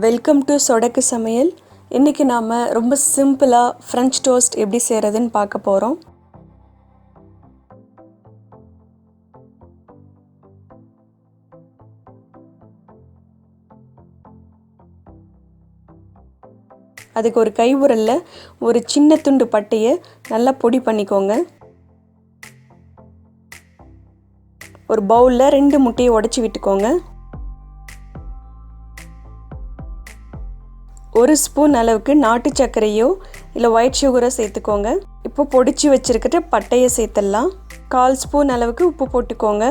Welcome to சொடக்கு சமையல். இன்றைக்கி நாம் ரொம்ப சிம்பிளாக ஃப்ரெஞ்ச் டோஸ்ட் எப்படி செய்கிறதுன்னு பார்க்க போகிறோம். அதுக்கு ஒரு கை உரலில் ஒரு சின்ன துண்டு பட்டையை நல்லா பொடி பண்ணிக்கோங்க. ஒரு பவுலில் 2 முட்டையை உடைச்சி விட்டுக்கோங்க. 1 ஸ்பூன் அளவுக்கு நாட்டு சர்க்கரையோ இல்லை ஒயிட் சுகரோ சேர்த்துக்கோங்க. இப்போ பொடிச்சு வச்சுருக்கிற பட்டையை சேர்த்துடலாம். 1/4 ஸ்பூன் அளவுக்கு உப்பு போட்டுக்கோங்க.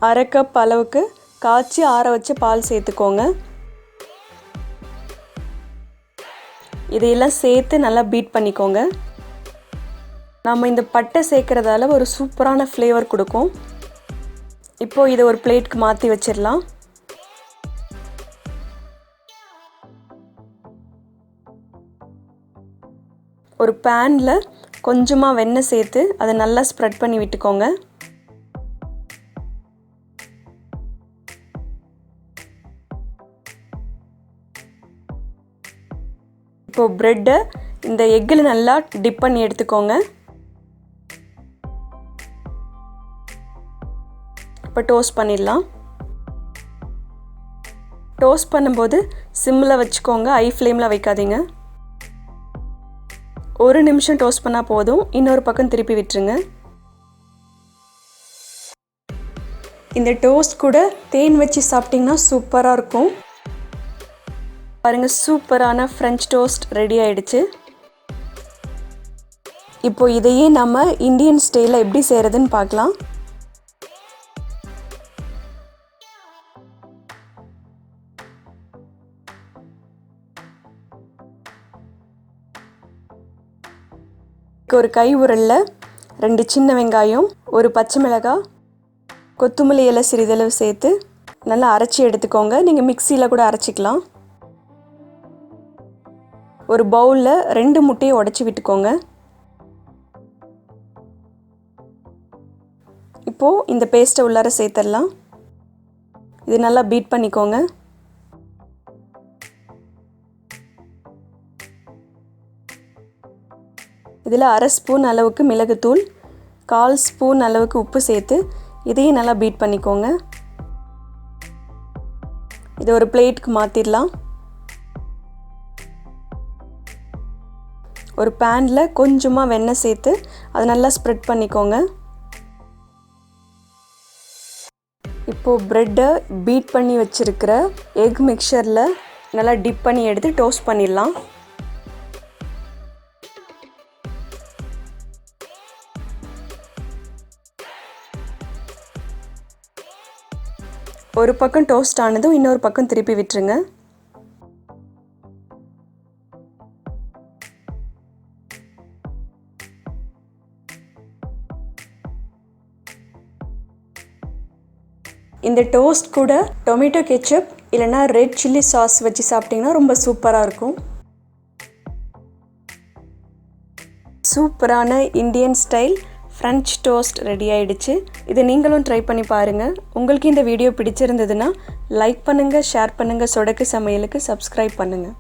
1/2 கப் அளவுக்கு காய்ச்சி ஆற வச்ச பால் சேர்த்துக்கோங்க. இதையெல்லாம் சேர்த்து நல்லா பீட் பண்ணிக்கோங்க. நம்ம இந்த பட்டை சேர்க்குறதால ஒரு சூப்பரான ஃப்ளேவர் கொடுக்கும். இப்போது இதை ஒரு பிளேட்க்கு மாற்றி வச்சிடலாம். ஒரு பேனில் கொஞ்சமாக வெண்ணெய் சேர்த்து அதை நல்லா ஸ்ப்ரெட் பண்ணி விட்டுக்கோங்க. இப்போது ப்ரெட்டை இந்த எக்கில் நல்லா டிப் பண்ணி எடுத்துக்கோங்க. இப்போ டோஸ்ட் பண்ணிடலாம். டோஸ்ட் பண்ணும்போது சிம்மில் வச்சுக்கோங்க, ஹை ஃப்ளேமில் வைக்காதீங்க. 1 நிமிஷம் டோஸ்ட் பண்ணால் போதும். இன்னொரு பக்கம் திருப்பி விட்டுருங்க. இந்த டோஸ்ட் கூட தேன் வச்சு சாப்பிட்டிங்கன்னா சூப்பராக இருக்கும். பாருங்கள், சூப்பரான ஃப்ரெஞ்ச் டோஸ்ட் ரெடி ஆகிடுச்சு. இப்போ இதையே நம்ம இந்தியன் ஸ்டைலில் எப்படி செய்கிறதுன்னு பார்க்கலாம். ஒரு கை உரலில் 2 சின்ன வெங்காயம், ஒரு பச்சை மிளகாய், கொத்தமல்லி இலை சிறிதளவு சேர்த்து நல்லா அரைச்சி எடுத்துக்கோங்க. நீங்கள் மிக்சியில் கூட அரைச்சிக்கலாம். ஒரு பவுலில் 2 முட்டையை உடைச்சி விட்டுக்கோங்க. இப்போது இந்த பேஸ்ட்டை உள்ளார சேர்த்துடலாம். இது நல்லா பீட் பண்ணிக்கோங்க. இதில் 1/2 ஸ்பூன் அளவுக்கு மிளகுத்தூள், 1/4 ஸ்பூன் அளவுக்கு உப்பு சேர்த்து இதையும் நல்லா பீட் பண்ணிக்கோங்க. இதை ஒரு பிளேட்டுக்கு மாற்றிடலாம். ஒரு பேனில் கொஞ்சமாக வெண்ணெய் சேர்த்து அதை நல்லா ஸ்ப்ரெட் பண்ணிக்கோங்க. இப்போது ப்ரெட்டை பீட் பண்ணி வச்சுருக்கிற எக் மிக்சரில் நல்லா டிப் பண்ணி எடுத்து டோஸ்ட் பண்ணிடலாம். ஒரு பக்கம் டோஸ்ட் ஆனதும் இன்னொரு பக்கம் திருப்பி விட்டுருங்க. இந்த டோஸ்ட் கூட டொமேட்டோ கெச்சப் இல்லைனா ரெட் சில்லி சாஸ் வச்சு சாப்பிட்டிங்கன்னா ரொம்ப சூப்பராக இருக்கும். சூப்பரான Indian style French toast ready ஆகிடுச்சு. இதை நீங்களும் ட்ரை பண்ணி பாருங்கள். உங்களுக்கு இந்த வீடியோ பிடிச்சிருந்ததுன்னா லைக் பண்ணுங்கள், ஷேர் பண்ணுங்கள். சொடக்கு சமையலுக்கு சப்ஸ்கிரைப் பண்ணுங்கள்.